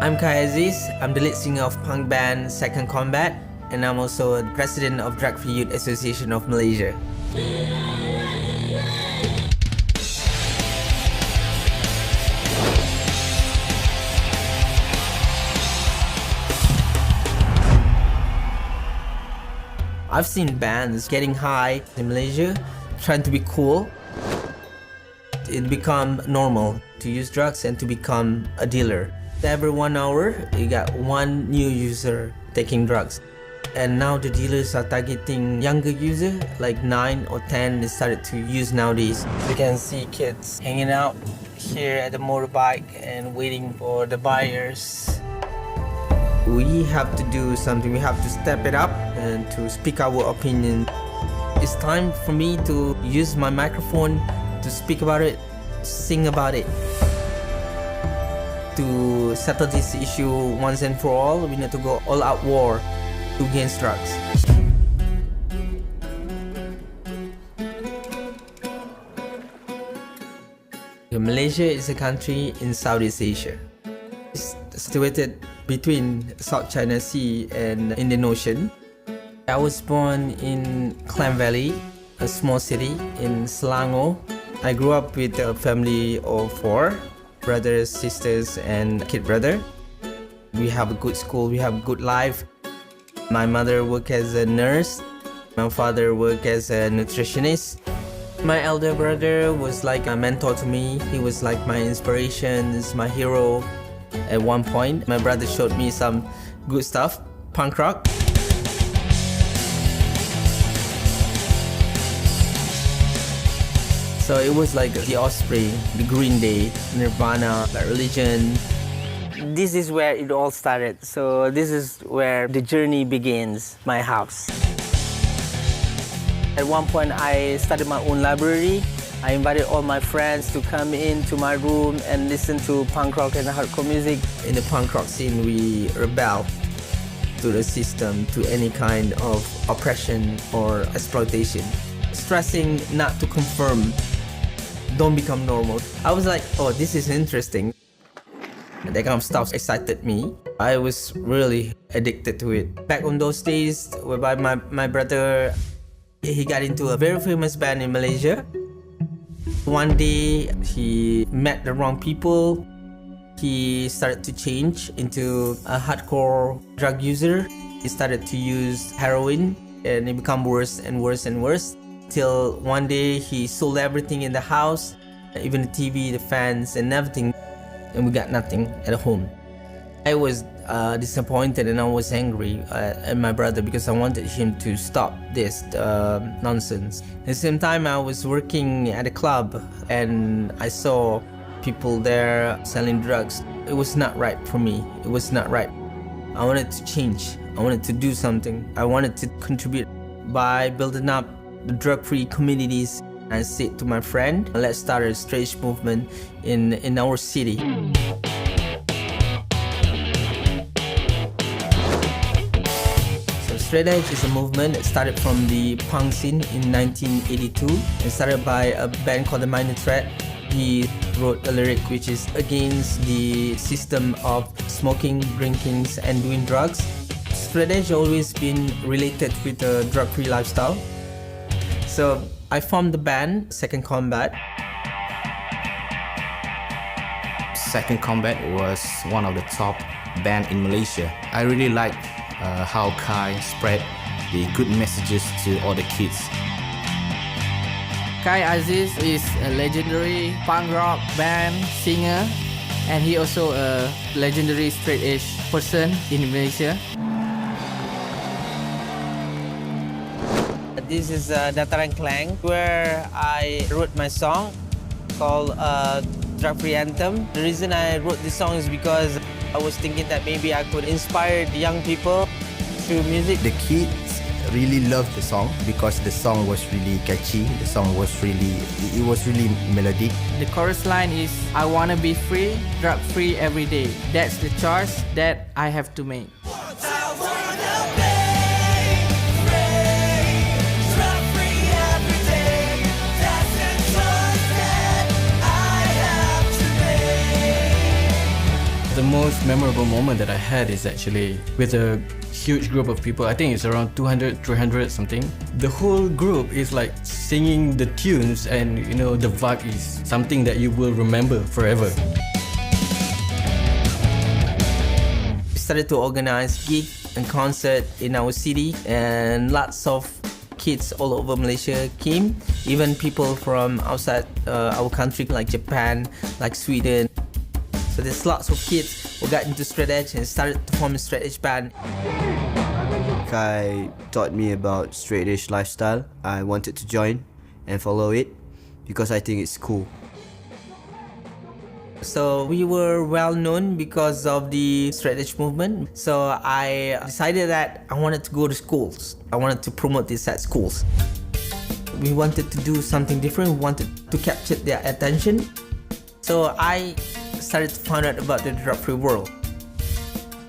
I'm Khai Aziz. I'm the lead singer of punk band Second Combat, and I'm also the president of Drug Free Youth Association of Malaysia. I've seen bands getting high in Malaysia, trying to be cool. It become normal to use drugs and to become a dealer. Every 1 hour, you got one new user taking drugs. And now the dealers are targeting younger users, like 9 or 10 they started to use nowadays. You can see kids hanging out here at the motorbike and waiting for the buyers. We have to do something, we have to step it up and to speak our opinion. It's time for me to use my microphone to speak about it, sing about it. To settle this issue once and for all, we need to go all-out war against drugs. Malaysia is a country in Southeast Asia. It's situated between South China Sea and Indian Ocean. I was born in Klang Valley, a small city in Selangor. I grew up with a family of 4 brothers, sisters, and kid brother. We have a good school, we have a good life. My mother worked as a nurse. My father worked as a nutritionist. My elder brother was like a mentor to me. He was like my inspiration, my hero. At one point, my brother showed me some good stuff, punk rock. So it was like the Offspring, the Green Day, Nirvana, the Religion. This is where it all started. So this is where the journey begins, my house. At one point, I started my own library. I invited all my friends to come into my room and listen to punk rock and hardcore music. In the punk rock scene, we rebel to the system, to any kind of oppression or exploitation. Stressing not to conform, don't become normal. I was like, oh, this is interesting. That kind of stuff excited me. I was really addicted to it. Back on those days, whereby my brother, he got into a very famous band in Malaysia. One day, he met the wrong people. He started to change into a hardcore drug user. He started to use heroin, and it became worse and worse and worse. Till one day, he sold everything in the house, even the TV, the fans, and everything. And we got nothing at home. I was disappointed and I was angry at my brother because I wanted him to stop this nonsense. At the same time, I was working at a club and I saw people there selling drugs. It was not right for me. It was not right. I wanted to change. I wanted to do something. I wanted to contribute by building up the drug-free communities. I said to my friend, let's start a straight movement in our city. Straight Edge is a movement that started from the punk scene in 1982. It started by a band called the Minor Threat. He wrote a lyric which is against the system of smoking, drinking, and doing drugs. Straight Edge always been related with a drug-free lifestyle. So I formed the band Second Combat. Second Combat was one of the top bands in Malaysia. I really liked how Khai spread the good messages to all the kids. Khai Aziz is a legendary punk rock band singer, and he also a legendary straight edge person in Malaysia. This is Dataran Klang, where I wrote my song called Drug Free Anthem. The reason I wrote this song is because I was thinking that maybe I could inspire the young people through music. The kids really loved the song because the song was really catchy. The song was really melodic. The chorus line is, I wanna be free, drug free every day. That's the choice that I have to make. The most memorable moment that I had is actually with a huge group of people. I think it's around 200, 300 something. The whole group is like singing the tunes, and you know, the vibe is something that you will remember forever. We started to organize gigs and concert in our city, and lots of kids all over Malaysia came, even people from outside our country like Japan, like Sweden. So there's lots of kids who got into straight edge and started to form a straight edge band. Khai taught me about straight edge lifestyle. I wanted to join and follow it because I think it's cool. So we were well known because of the straight edge movement. So I decided that I wanted to go to schools. I wanted to promote this at schools. We wanted to do something different. We wanted to capture their attention. So I started to find out about the drug-free world.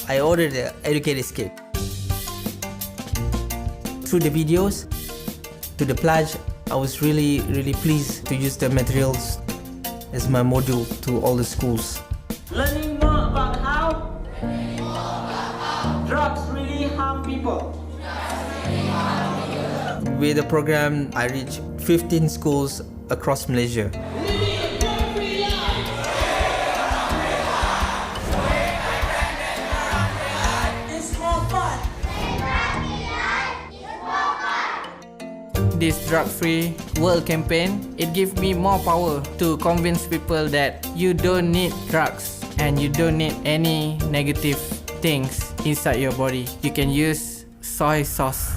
I ordered the Educate Escape. Through the videos, to the pledge, I was really pleased to use the materials as my module to all the schools. Learning more about how drugs really harm people. With the program, I reached 15 schools across Malaysia. This drug-free world campaign, it gives me more power to convince people that you don't need drugs and you don't need any negative things inside your body. You can use soy sauce.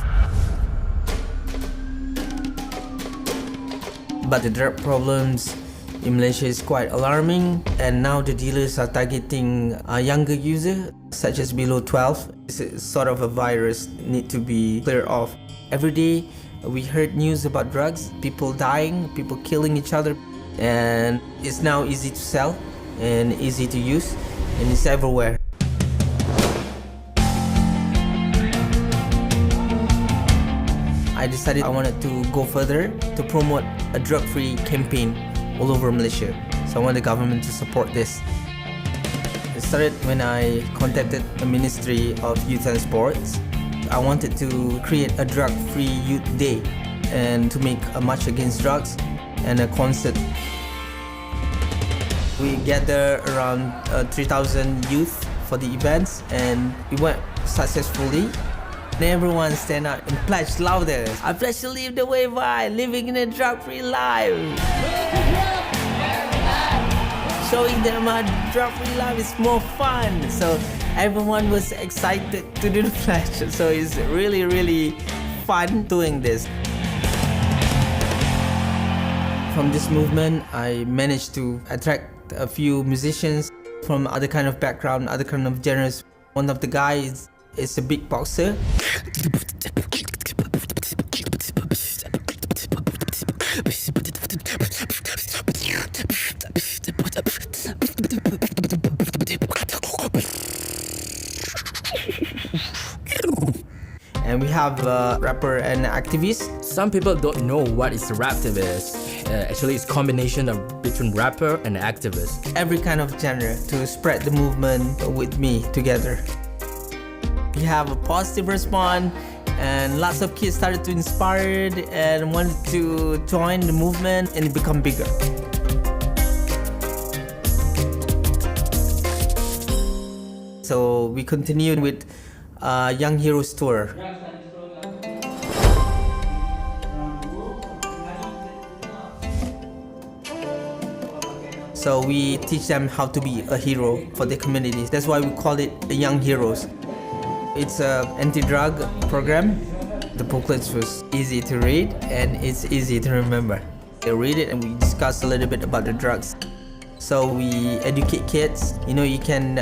But the drug problems in Malaysia is quite alarming, and now the dealers are targeting younger users such as below 12. It's a sort of a virus need to be cleared off. Every day we heard news about drugs, people dying, people killing each other, and it's now easy to sell and easy to use, and it's everywhere. I decided I wanted to go further to promote a drug-free campaign all over Malaysia. So I want the government to support this. It started when I contacted the Ministry of Youth and Sports. I wanted to create a drug-free youth day and to make a march against drugs and a concert. We gathered around 3,000 youth for the events, and it went successfully. Everyone stand up and pledge louder. I pledge to live the way by living in a drug-free life. Showing them a drug-free life is more fun. So everyone was excited to do the pledge. So it's really fun doing this. From this movement, I managed to attract a few musicians from other kind of background, other kind of genres. One of the guys is a big boxer. And we have a rapper and activist. Some people don't know what is a raptivist. Actually, it's a combination of between rapper and activist. Every kind of genre to spread the movement with me together. We have a positive response, and lots of kids started to inspire and wanted to join the movement and become bigger. So we continued with Young Heroes Tour. So we teach them how to be a hero for their communities. That's why we call it Young Heroes. It's an anti-drug program. The booklets was easy to read and it's easy to remember. They read it and we discuss a little bit about the drugs. So we educate kids. You know, you can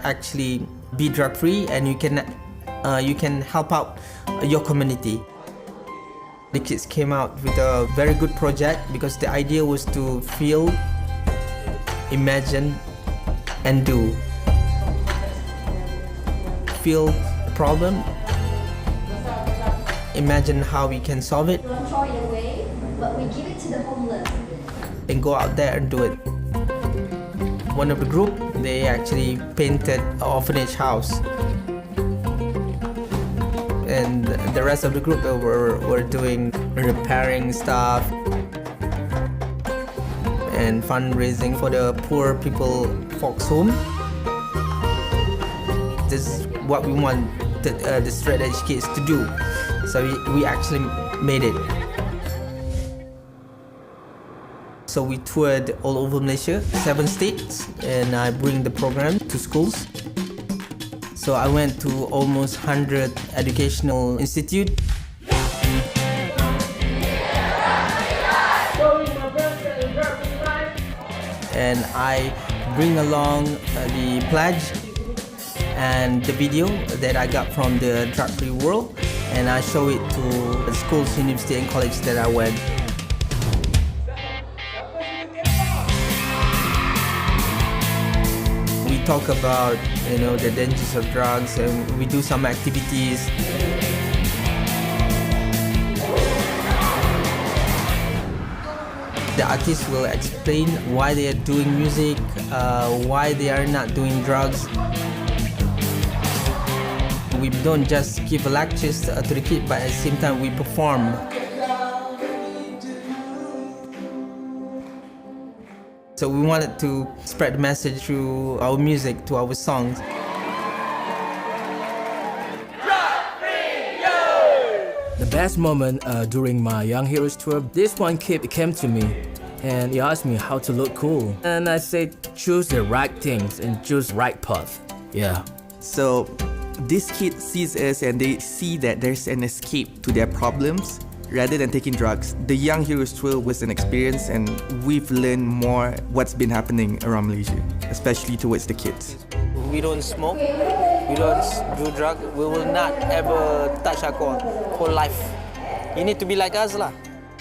actually be drug-free and you can help out your community. The kids came out with a very good project because the idea was to feel, imagine, and do. Feel the problem, imagine how we can solve it, Don't throw it away, but we give it to the homeless. and go out there and do it. One of the group, they actually painted an orphanage house. And the rest of the group were doing repairing stuff and fundraising for the poor people folks home. This is what we want the straight edge kids to do. So we actually made it. So we toured all over Malaysia, 7 states, and I bring the program to schools. So I went to almost 100 educational institutes. And I bring along the pledge and the video that I got from the drug-free world, and I show it to the schools, university, and college that I went. We talk about, the dangers of drugs, and we do some activities. The artists will explain why they are doing music, why they are not doing drugs. We don't just give lectures to the kids, but at the same time we perform. So we wanted to spread the message through our music, to our songs. The best moment during my Young Heroes tour, this one kid came to me and he asked me how to look cool. And I said, choose the right things and choose right path. Yeah. So this kid sees us and they see that there's an escape to their problems rather than taking drugs. The Young Heroes tour was an experience, and we've learned more what's been happening around Malaysia, especially towards the kids. We don't smoke, we don't do drugs, we will not ever touch alcohol for life. You need to be like us lah.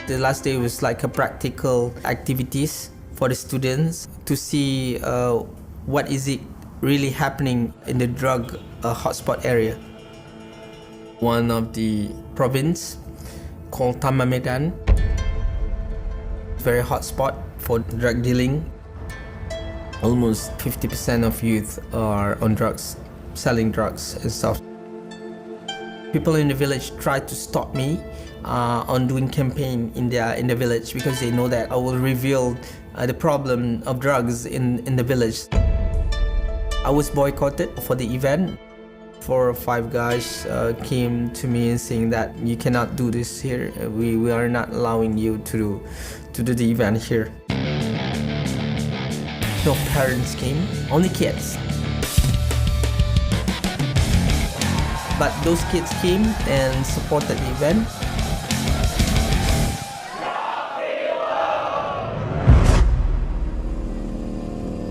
The last day was like a practical activities for the students to see what is it really happening in the drug hotspot area. One of the province called Taman Medan, very hot spot for drug dealing. Almost 50% of youth are on drugs, selling drugs and stuff. People in the village try to stop me on doing campaign in the village because they know that I will reveal the problem of drugs in the village. I was boycotted for the event. 4 or 5 guys came to me and saying that you cannot do this here. We are not allowing you to do the event here. No parents came, only kids. But those kids came and supported the event.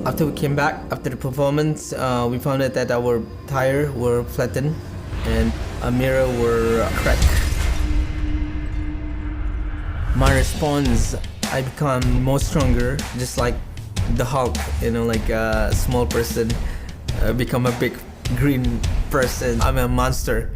After we came back, after the performance, we found out that our tires were flattened and a mirror were cracked. My response, I become more stronger, just like the Hulk, like a small person become a big green person. I'm a monster.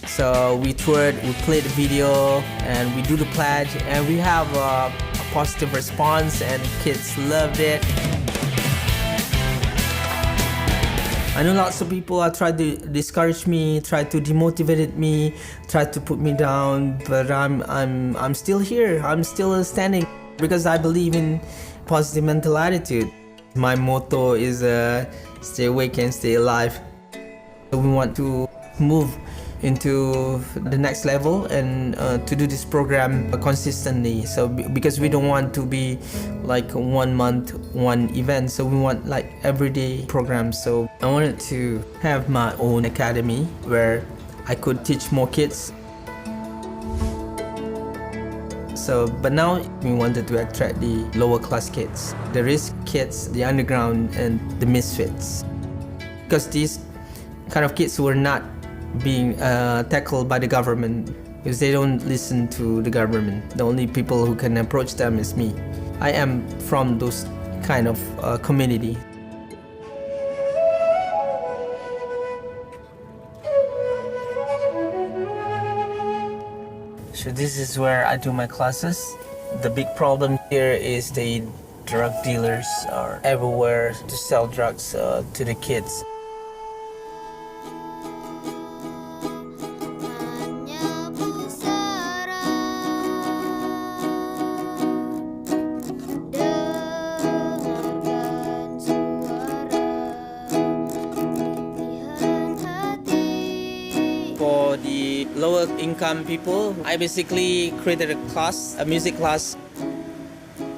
So we toured, we played the video, and we do the pledge, and we have a positive response, and kids loved it. I know lots of people are trying to discourage me, try to demotivate me, try to put me down, but I'm still here. I'm still standing because I believe in positive mental attitude. My motto is stay awake and stay alive. We want to move into the next level and to do this program consistently. So because we don't want to be like 1 month, one event, so we want like everyday programs. So I wanted to have my own academy where I could teach more kids. So, but now we wanted to attract the lower class kids, the risk kids, the underground, and the misfits. Because these kind of kids were not being tackled by the government because they don't listen to the government. The only people who can approach them is me. I am from those kind of community. So this is where I do my classes. The big problem here is the drug dealers are everywhere to sell drugs to the kids. For the lower income people, I basically created a class, a music class,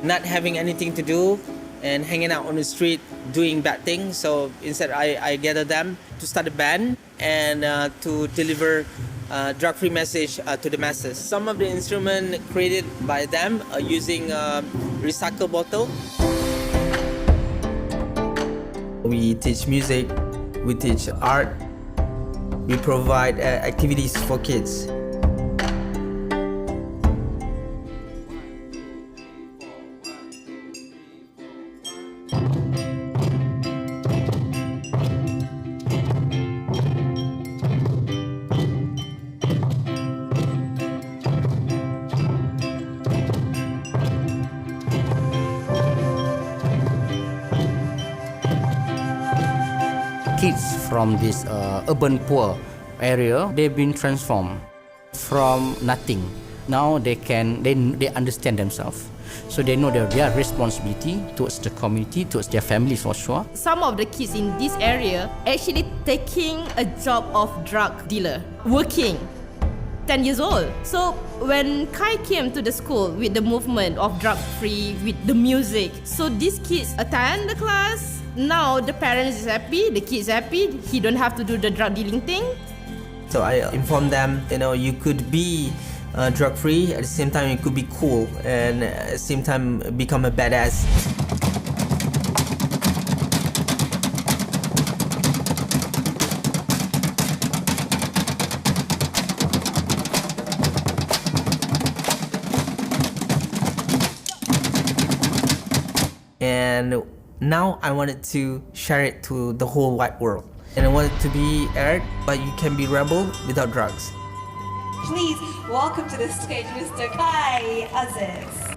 not having anything to do and hanging out on the street doing bad things. So instead I gather them to start a band and to deliver drug-free message to the masses. Some of the instruments created by them using recycled bottle. We teach music, we teach art, we provide activities for kids. Kids from this urban poor area, they've been transformed from nothing. Now they understand themselves. So they know their responsibility towards the community, towards their families for sure. Some of the kids in this area actually taking a job of drug dealer, working 10 years old. So when Khai came to the school with the movement of drug free, with the music, so these kids attend the class. Now the parents is happy, the kids happy, he don't have to do the drug dealing thing. So I inform them, you could be drug free, at the same time you could be cool, and at the same time become a badass. And now I wanted to share it to the whole wide world. And I want it to be aired, but you can be rebel without drugs. Please welcome to the stage Mr. Khai Aziz.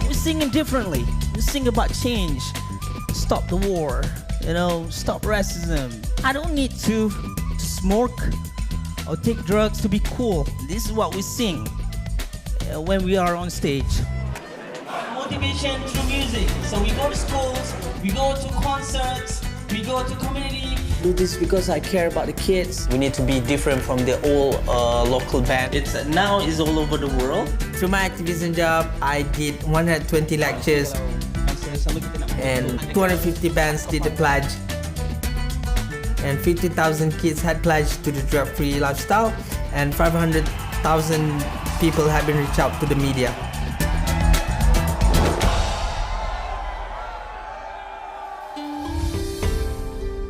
We're singing differently. We sing about change. Stop the war. Stop racism. I don't need to smoke or take drugs to be cool. This is what we sing when we are on stage. Motivation through music. So we go to schools, we go to concerts, we go to community. Do this because I care about the kids. We need to be different from the old local band. Now is all over the world. Through my activism job, I did 120 lectures and 250 bands did the pledge. And 50,000 kids had pledged to the drug-free lifestyle, and 500,000 people have been reached out to the media.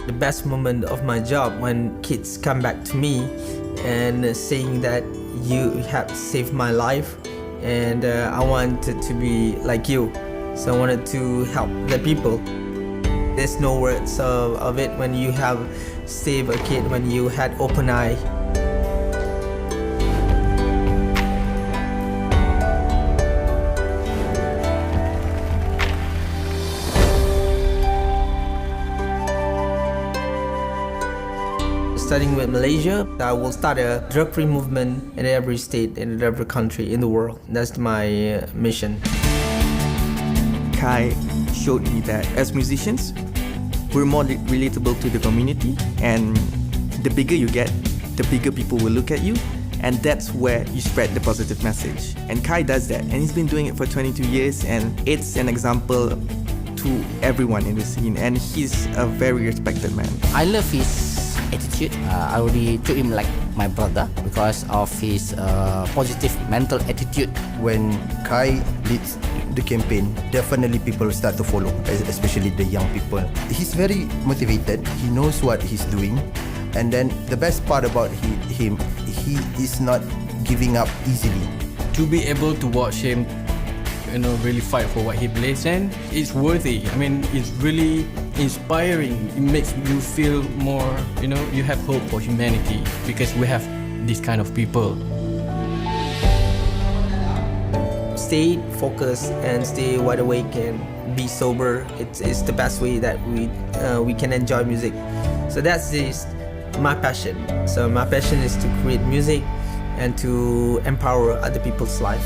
The best moment of my job when kids come back to me and saying that you have saved my life and I wanted to be like you, so I wanted to help the people. There's no words of it when you have saved a kid, when you had open eye. Starting with Malaysia, I will start a drug-free movement in every state, in every country in the world. That's my mission. Khai showed me that as musicians, we're more relatable to the community, and the bigger you get, the bigger people will look at you, and that's where you spread the positive message. And Khai does that, and he's been doing it for 22 years, and it's an example to everyone in the scene, and he's a very respected man. I love his attitude. I already treat him like my brother because of his positive mental attitude. When Khai leads the campaign, definitely people start to follow, especially the young people. He's very motivated. He knows what he's doing, and then the best part about him, he is not giving up easily. To be able to watch him, really fight for what he believes in, it's worthy. I mean, it's really inspiring. It makes you feel more, you have hope for humanity because we have these kind of people. Stay focused and stay wide awake and be sober. It's the best way that we can enjoy music. So that's my passion. So my passion is to create music and to empower other people's life.